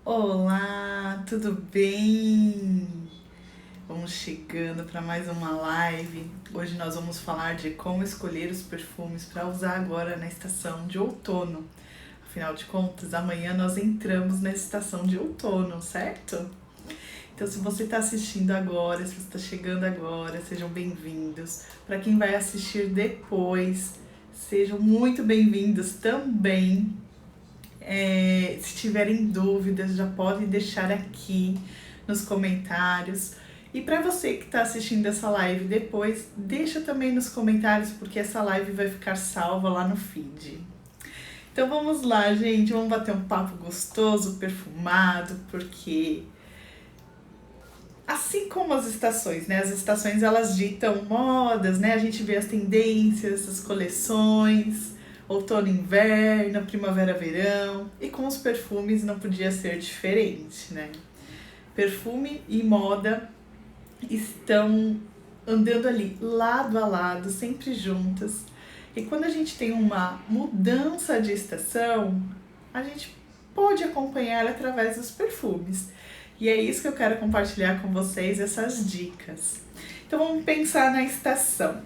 Olá, tudo bem? Vamos chegando para mais uma live. Hoje nós vamos falar de como escolher os perfumes para usar agora na estação de outono. Afinal de contas, amanhã nós entramos na estação de outono, certo? Então, se você está assistindo agora, se você está chegando agora, sejam bem-vindos. Para quem vai assistir depois, sejam muito bem-vindos também. Se tiverem dúvidas, já podem deixar aqui nos comentários. E para você que está assistindo essa live depois, deixa também nos comentários, porque essa live vai ficar salva lá no feed. Então vamos lá, gente, vamos bater um papo gostoso, perfumado, porque assim como as estações, né? As estações elas ditam modas, né? A gente vê as tendências, as coleções, outono, inverno, primavera, verão, e com os perfumes não podia ser diferente, né? Perfume e moda estão andando ali lado a lado, sempre juntas. E quando a gente tem uma mudança de estação, a gente pode acompanhar através dos perfumes. E é isso que eu quero compartilhar com vocês, essas dicas. Então vamos pensar na estação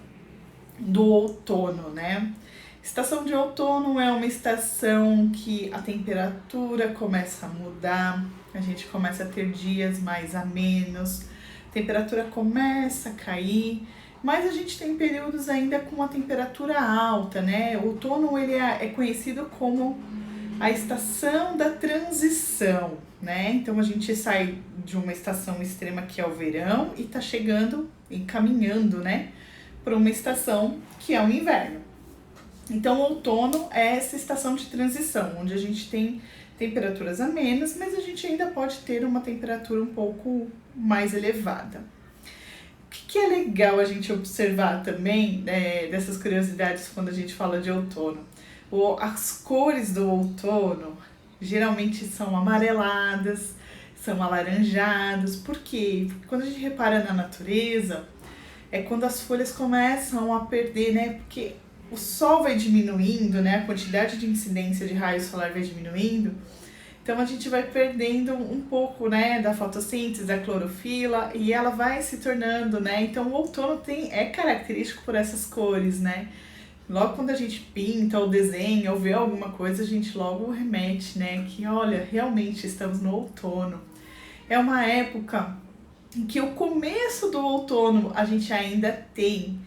do outono, né? Estação de outono é uma estação que a temperatura começa a mudar, a gente começa a ter dias mais amenos, a temperatura começa a cair, mas a gente tem períodos ainda com a temperatura alta, né? O outono ele é conhecido como a estação da transição, né? Então a gente sai de uma estação extrema que é o verão e tá chegando e caminhando, né, para uma estação que é o inverno. Então, o outono é essa estação de transição, onde a gente tem temperaturas amenas, mas a gente ainda pode ter uma temperatura um pouco mais elevada. O que é legal a gente observar também, dessas curiosidades quando a gente fala de outono? As cores do outono geralmente são amareladas, são alaranjadas. Por quê? Porque quando a gente repara na natureza, é quando as folhas começam a perder, né? Porque o sol vai diminuindo, né? A quantidade de incidência de raio solar vai diminuindo. Então a gente vai perdendo um pouco, né, da fotossíntese, da clorofila, e ela vai se tornando, né? Então o outono é característico por essas cores, né? Logo quando a gente pinta ou desenha ou vê alguma coisa, a gente logo remete, né? Que olha, realmente estamos no outono. É uma época em que o começo do outono a gente ainda tem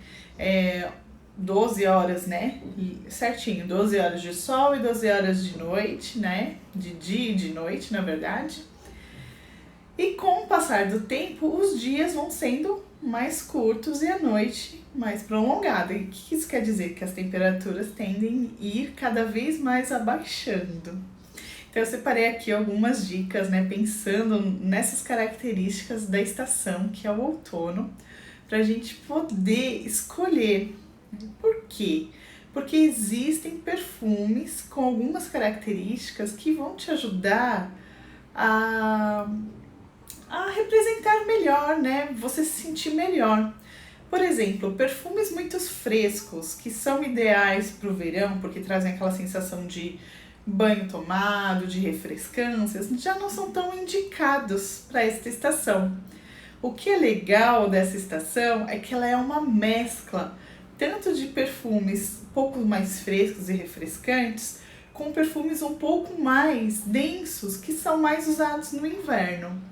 12 horas, né? Certinho, 12 horas de sol e 12 horas de noite, né? De dia e de noite, na verdade. E com o passar do tempo, os dias vão sendo mais curtos e a noite mais prolongada. E o que isso quer dizer? Que as temperaturas tendem a ir cada vez mais abaixando. Então eu separei aqui algumas dicas, né? Pensando nessas características da estação, que é o outono, para a gente poder escolher. Por quê? Porque existem perfumes com algumas características que vão te ajudar a representar melhor, né? Você se sentir melhor. Por exemplo, perfumes muito frescos, que são ideais para o verão, porque trazem aquela sensação de banho tomado, de refrescâncias, já não são tão indicados para esta estação. O que é legal dessa estação é que ela é uma mescla tanto de perfumes um pouco mais frescos e refrescantes, com perfumes um pouco mais densos, que são mais usados no inverno.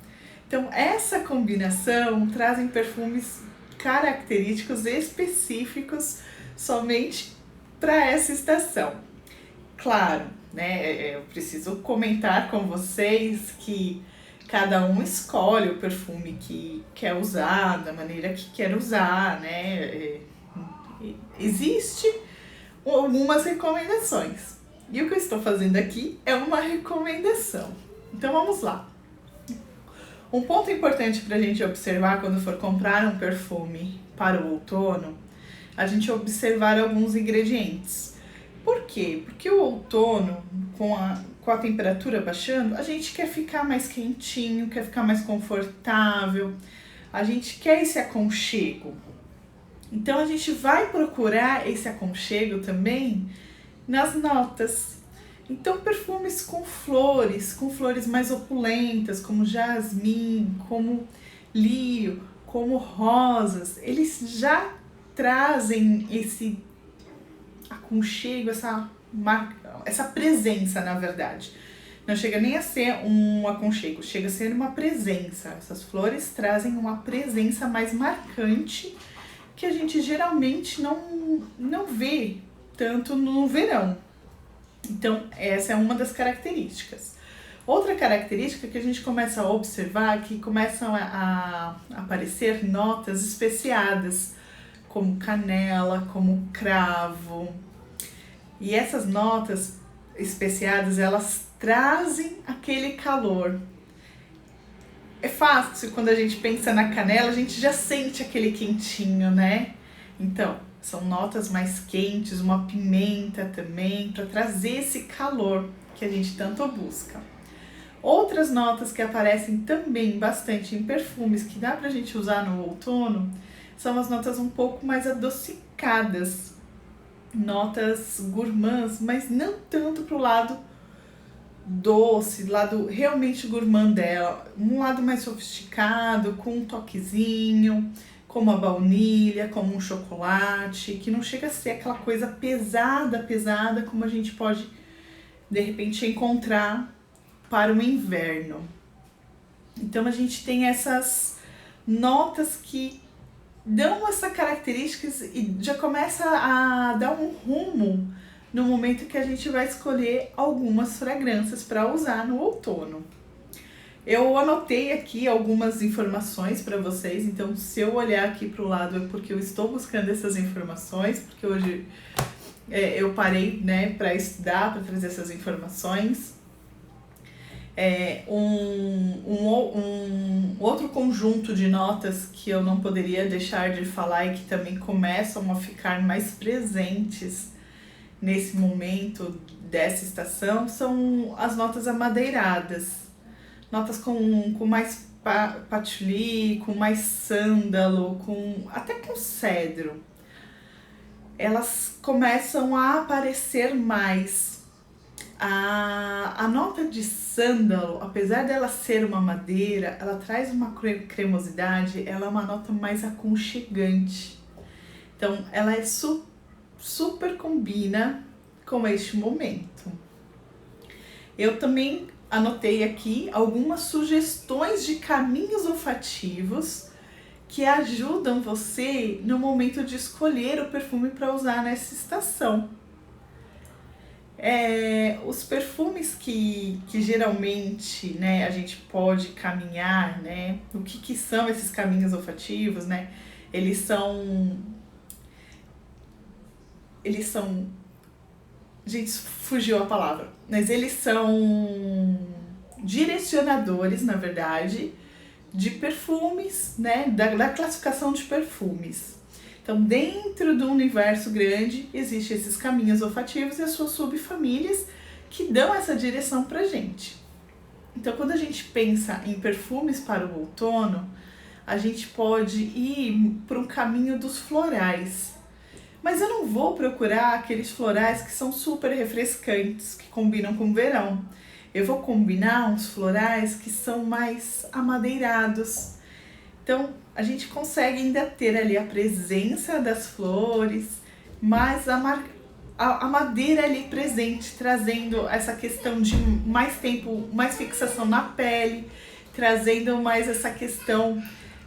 Então, essa combinação trazem perfumes característicos específicos somente para essa estação. Claro, né, eu preciso comentar com vocês que cada um escolhe o perfume que quer usar, da maneira que quer usar, né? Existem algumas recomendações. E o que eu estou fazendo aqui é uma recomendação. Então vamos lá. Um ponto importante para a gente observar quando for comprar um perfume para o outono, a gente observar alguns ingredientes. Por quê? Porque o outono, com a temperatura baixando, a gente quer ficar mais quentinho, quer ficar mais confortável, a gente quer esse aconchego. Então a gente vai procurar esse aconchego também nas notas. Então, perfumes com flores mais opulentas, como jasmim, como lírio, como rosas, eles já trazem esse aconchego, essa presença, na verdade. Não chega nem a ser um aconchego, chega a ser uma presença. Essas flores trazem uma presença mais marcante que a gente geralmente não vê tanto no verão. Então, essa é uma das características. Outra característica que a gente começa a observar é que começam a aparecer notas especiadas, como canela, como cravo. E essas notas especiadas, elas trazem aquele calor. É fácil, quando a gente pensa na canela, a gente já sente aquele quentinho, né? Então, são notas mais quentes, uma pimenta também, para trazer esse calor que a gente tanto busca. Outras notas que aparecem também bastante em perfumes, que dá pra gente usar no outono, são as notas um pouco mais adocicadas, notas gourmands, mas não tanto pro lado doce, lado realmente gourmand dela, um lado mais sofisticado, com um toquezinho, como a baunilha, como um chocolate, que não chega a ser aquela coisa pesada como a gente pode de repente encontrar para o inverno. Então a gente tem essas notas que dão essa características e já começa a dar um rumo no momento que a gente vai escolher algumas fragrâncias para usar no outono. Eu anotei aqui algumas informações para vocês, então se eu olhar aqui para o lado é porque eu estou buscando essas informações, porque hoje eu parei, né, para estudar, para trazer essas informações. Um outro conjunto de notas que eu não poderia deixar de falar e que também começam a ficar mais presentes nesse momento dessa estação são as notas amadeiradas. Notas com mais patchouli, com mais sândalo, até com cedro. Elas começam a aparecer mais. A nota de sândalo, apesar dela ser uma madeira, ela traz uma cremosidade, ela é uma nota mais aconchegante. Então, ela é super combina com este momento. Eu também anotei aqui algumas sugestões de caminhos olfativos que ajudam você no momento de escolher o perfume para usar nessa estação. Os perfumes que geralmente, né, a gente pode caminhar, né? O que são esses caminhos olfativos, né? Eles são... Gente, fugiu a palavra. Mas eles são direcionadores, na verdade, de perfumes, né? Da classificação de perfumes. Então, dentro do universo grande, existem esses caminhos olfativos e as suas subfamílias que dão essa direção pra gente. Então, quando a gente pensa em perfumes para o outono, a gente pode ir para um caminho dos florais. Mas eu não vou procurar aqueles florais que são super refrescantes, que combinam com o verão. Eu vou combinar uns florais que são mais amadeirados. Então, a gente consegue ainda ter ali a presença das flores, mas a madeira ali presente, trazendo essa questão de mais tempo, mais fixação na pele, trazendo mais essa questão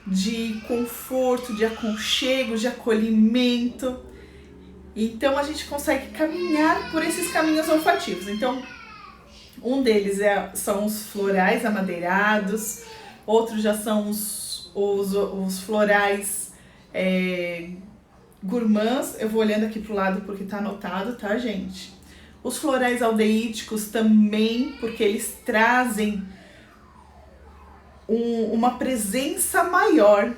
de conforto, de aconchego, de acolhimento. Então, a gente consegue caminhar por esses caminhos olfativos. Então, um deles são os florais amadeirados, outros já são os florais gourmands. Eu vou olhando aqui pro lado porque tá anotado, tá, gente? Os florais aldeídicos também, porque eles trazem uma presença maior,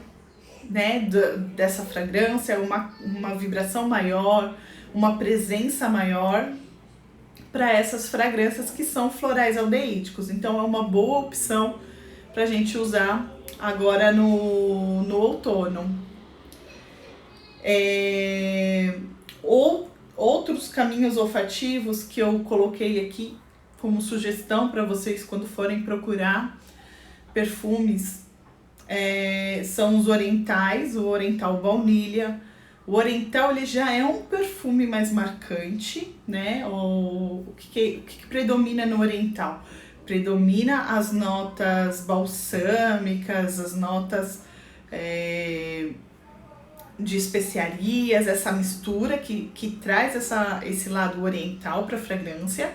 né, dessa fragrância, uma vibração maior, uma presença maior para essas fragrâncias que são florais aldeídicos. Então é uma boa opção para a gente usar agora no outono. Ou Outros caminhos olfativos que eu coloquei aqui como sugestão para vocês quando forem procurar perfumes são os orientais, o oriental baunilha. O oriental ele já é um perfume mais marcante, né? O que predomina no oriental? Predomina as notas balsâmicas, as notas de especiarias, essa mistura que traz esse lado oriental para a fragrância.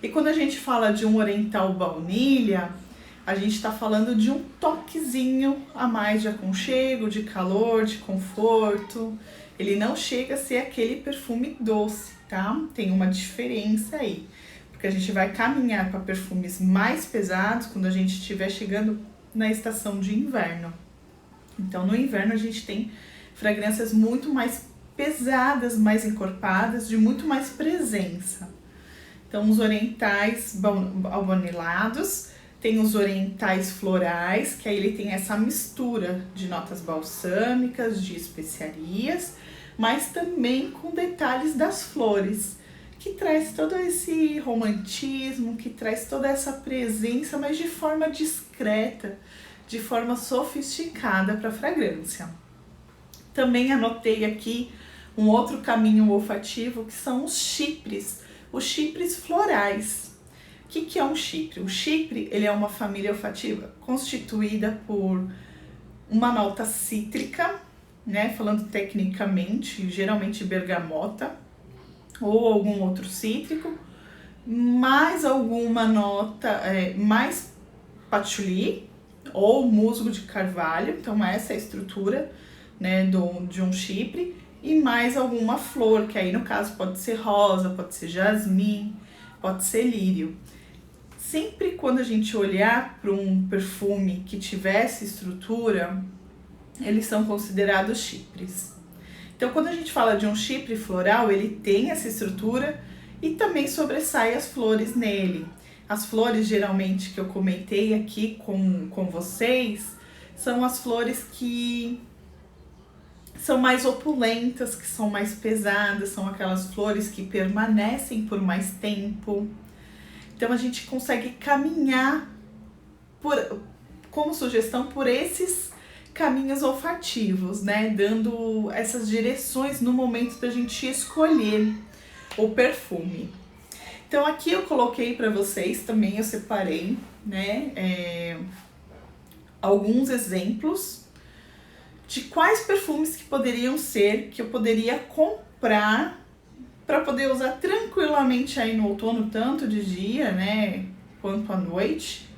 E quando a gente fala de um oriental baunilha, a gente está falando de um toquezinho a mais de aconchego, de calor, de conforto. Ele não chega a ser aquele perfume doce, tá? Tem uma diferença aí. Porque a gente vai caminhar para perfumes mais pesados quando a gente estiver chegando na estação de inverno. Então, no inverno a gente tem fragrâncias muito mais pesadas, mais encorpadas, de muito mais presença. Então, os orientais albanilados, tem os orientais florais, que aí ele tem essa mistura de notas balsâmicas, de especiarias, mas também com detalhes das flores, que traz todo esse romantismo, que traz toda essa presença, mas de forma discreta, de forma sofisticada para a fragrância. Também anotei aqui um outro caminho olfativo, que são os chipres florais. O que é um chipre? O chipre ele é uma família olfativa constituída por uma nota cítrica, né? Falando tecnicamente, geralmente bergamota ou algum outro cítrico, mais alguma nota, mais patchouli ou musgo de carvalho. Então essa é a estrutura, né, de um chipre, e mais alguma flor, que aí no caso pode ser rosa, pode ser jasmim, pode ser lírio. Sempre quando a gente olhar para um perfume que tivesse estrutura, eles são considerados chipres. Então, quando a gente fala de um chipre floral, ele tem essa estrutura e também sobressai as flores nele. As flores, geralmente, que eu comentei aqui com vocês, são as flores que são mais opulentas, que são mais pesadas, são aquelas flores que permanecem por mais tempo. Então a gente consegue caminhar como sugestão por esses caminhos olfativos, né? Dando essas direções no momento da gente escolher o perfume. Então aqui eu coloquei para vocês também, eu separei, né? Alguns exemplos de quais perfumes que poderiam ser, que eu poderia comprar para poder usar tranquilamente aí no outono, tanto de dia, né, quanto à noite.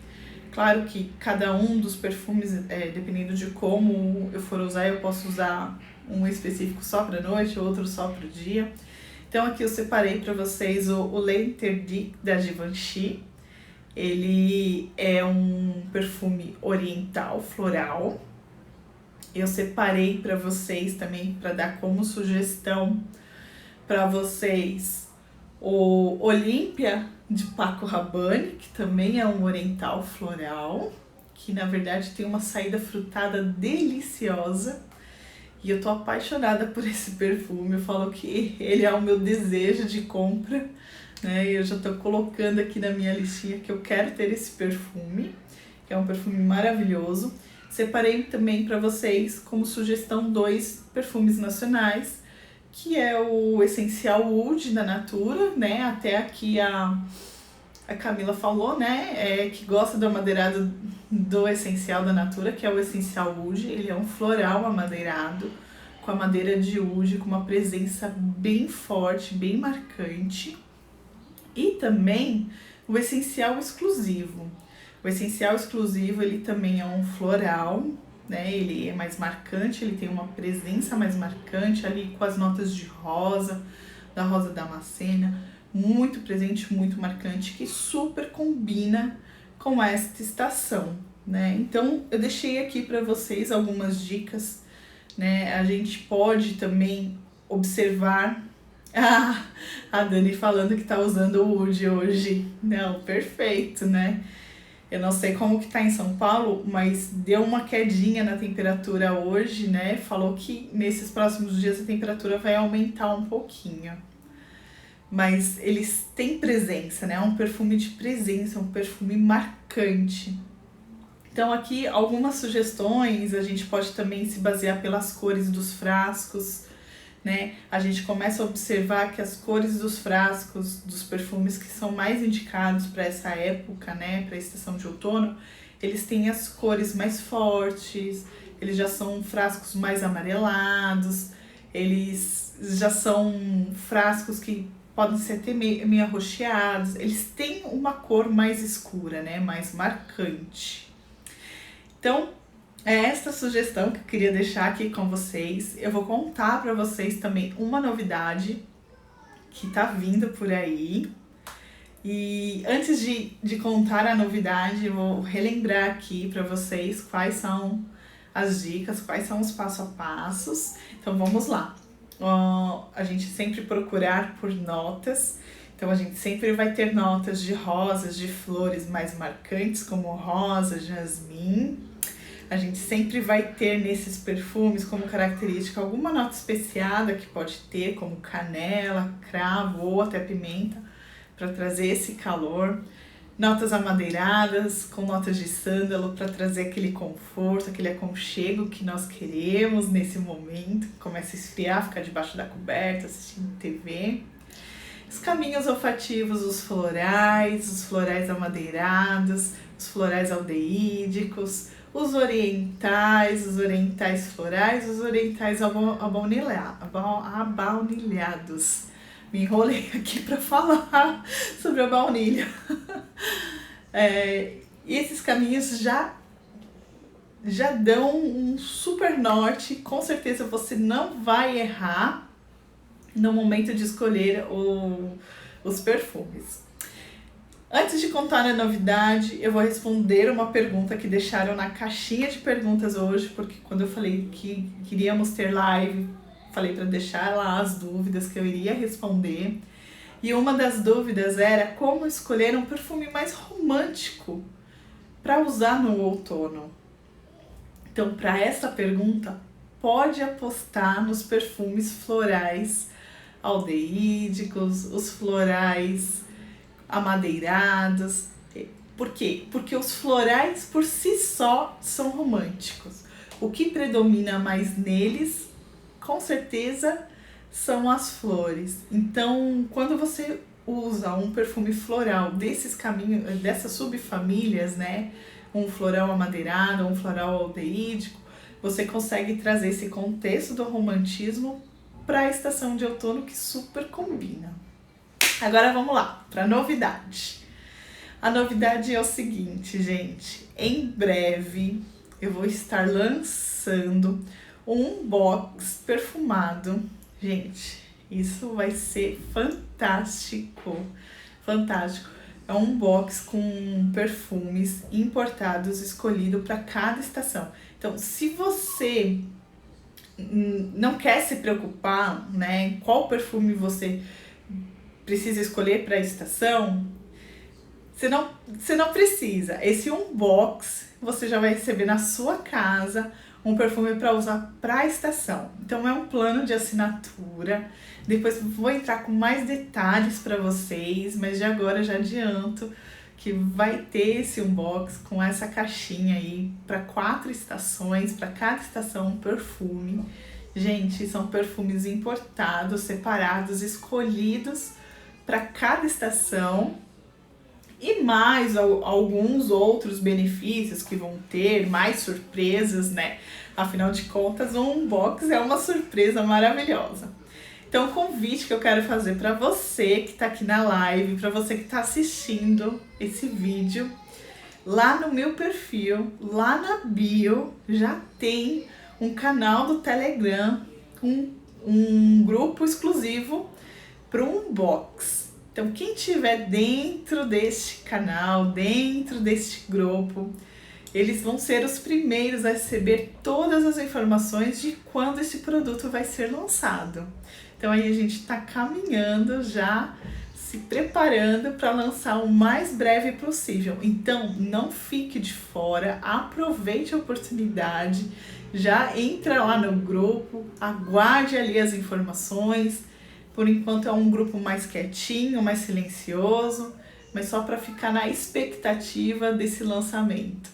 Claro que cada um dos perfumes, dependendo de como eu for usar, eu posso usar um específico só para noite, outro só para o dia. Então aqui eu separei para vocês o L'Interdit da Givenchy. Ele é um perfume oriental, floral. Eu separei para vocês também, para dar como sugestão para vocês, o Olympia de Paco Rabanne, que também é um oriental floral, que na verdade tem uma saída frutada deliciosa. E eu tô apaixonada por esse perfume, eu falo que ele é o meu desejo de compra, né? E eu já tô colocando aqui na minha listinha que eu quero ter esse perfume, que é um perfume maravilhoso. Separei também para vocês como sugestão 2 perfumes nacionais, que é o Essencial Oud da Natura, né? Até aqui a Camila falou, né? Que gosta do amadeirado do Essencial da Natura, que é o Essencial Oud. Ele é um floral amadeirado com a madeira de oud, com uma presença bem forte, bem marcante. E também o Essencial Exclusivo. O Essencial Exclusivo, ele também é um floral, né? Ele é mais marcante, ele tem uma presença mais marcante ali com as notas de rosa, da rosa damascena, muito presente, muito marcante, que super combina com esta estação, né? Então, eu deixei aqui para vocês algumas dicas, né? A gente pode também observar a Dani falando que tá usando o Oud hoje. Não, perfeito, né? Eu não sei como que tá em São Paulo, mas deu uma quedinha na temperatura hoje, né? Falou que nesses próximos dias a temperatura vai aumentar um pouquinho. mas eles têm presença, né? É um perfume de presença, um perfume marcante. Então aqui algumas sugestões, a gente pode também se basear pelas cores dos frascos, né? A gente começa a observar que as cores dos frascos, dos perfumes que são mais indicados para essa época, né? Para a estação de outono, eles têm as cores mais fortes, eles já são frascos mais amarelados, eles já são frascos que podem ser até meio arroxeados, eles têm uma cor mais escura, né? Mais marcante. Então, é esta sugestão que eu queria deixar aqui com vocês. Eu vou contar para vocês também uma novidade que tá vindo por aí. E antes de contar a novidade, eu vou relembrar aqui para vocês quais são as dicas, quais são os passo a passos. Então vamos lá. A gente sempre procurar por notas. Então a gente sempre vai ter notas de rosas, de flores mais marcantes, como rosa, jasmim. A gente sempre vai ter nesses perfumes como característica alguma nota especiada que pode ter, como canela, cravo ou até pimenta, para trazer esse calor. Notas amadeiradas, com notas de sândalo, para trazer aquele conforto, aquele aconchego que nós queremos nesse momento. Começa a esfriar, ficar debaixo da coberta, assistindo TV. Os caminhos olfativos, os florais amadeirados, os florais aldeídicos, os orientais florais, os orientais abaunilhados. Me enrolei aqui para falar sobre a baunilha. E esses caminhos já dão um super norte, com certeza você não vai errar no momento de escolher os perfumes. Antes de contar a novidade, eu vou responder uma pergunta que deixaram na caixinha de perguntas hoje, porque quando eu falei que queríamos ter live, falei para deixar lá as dúvidas que eu iria responder. E uma das dúvidas era como escolher um perfume mais romântico para usar no outono. Então, para essa pergunta, pode apostar nos perfumes florais aldeídicos, os florais amadeirados. Por quê? Porque os florais por si só são românticos. O que predomina mais neles, com certeza, são as flores. Então, quando você usa um perfume floral desses caminhos, dessas subfamílias, né? Um floral amadeirado, um floral aldeídico, você consegue trazer esse contexto do romantismo para a estação de outono que super combina. Agora vamos lá, para a novidade. A novidade é o seguinte, gente. Em breve eu vou estar lançando um box perfumado. Gente, isso vai ser fantástico. Fantástico. É um box com perfumes importados escolhido para cada estação. Então, se você não quer se preocupar, né, qual perfume você precisa escolher para a estação, você não precisa. Esse unbox você já vai receber na sua casa um perfume para usar para a estação. Então é um plano de assinatura. Depois vou entrar com mais detalhes para vocês, mas de agora já adianto que vai ter esse unbox com essa caixinha aí para 4 estações, para cada estação um perfume. Gente, são perfumes importados, separados, escolhidos para cada estação e mais alguns outros benefícios que vão ter, mais surpresas, né? Afinal de contas, um unbox é uma surpresa maravilhosa. Então, o convite que eu quero fazer para você que está aqui na live, para você que está assistindo esse vídeo, lá no meu perfil, lá na bio, já tem um canal do Telegram, um grupo exclusivo para um unbox. Então, quem estiver dentro deste canal, dentro deste grupo, eles vão ser os primeiros a receber todas as informações de quando esse produto vai ser lançado. Então, aí a gente está caminhando já, se preparando para lançar o mais breve possível. Então, não fique de fora, aproveite a oportunidade, já entra lá no grupo, aguarde ali as informações, Por enquanto é um grupo mais quietinho, mais silencioso, mas só para ficar na expectativa desse lançamento.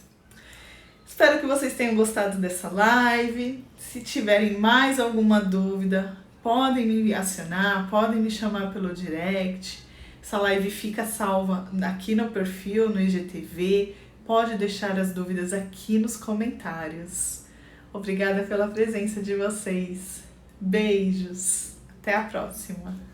Espero que vocês tenham gostado dessa live. Se tiverem mais alguma dúvida, podem me acionar, podem me chamar pelo direct. Essa live fica salva aqui no perfil, no IGTV. Pode deixar as dúvidas aqui nos comentários. Obrigada pela presença de vocês. Beijos. Até a próxima.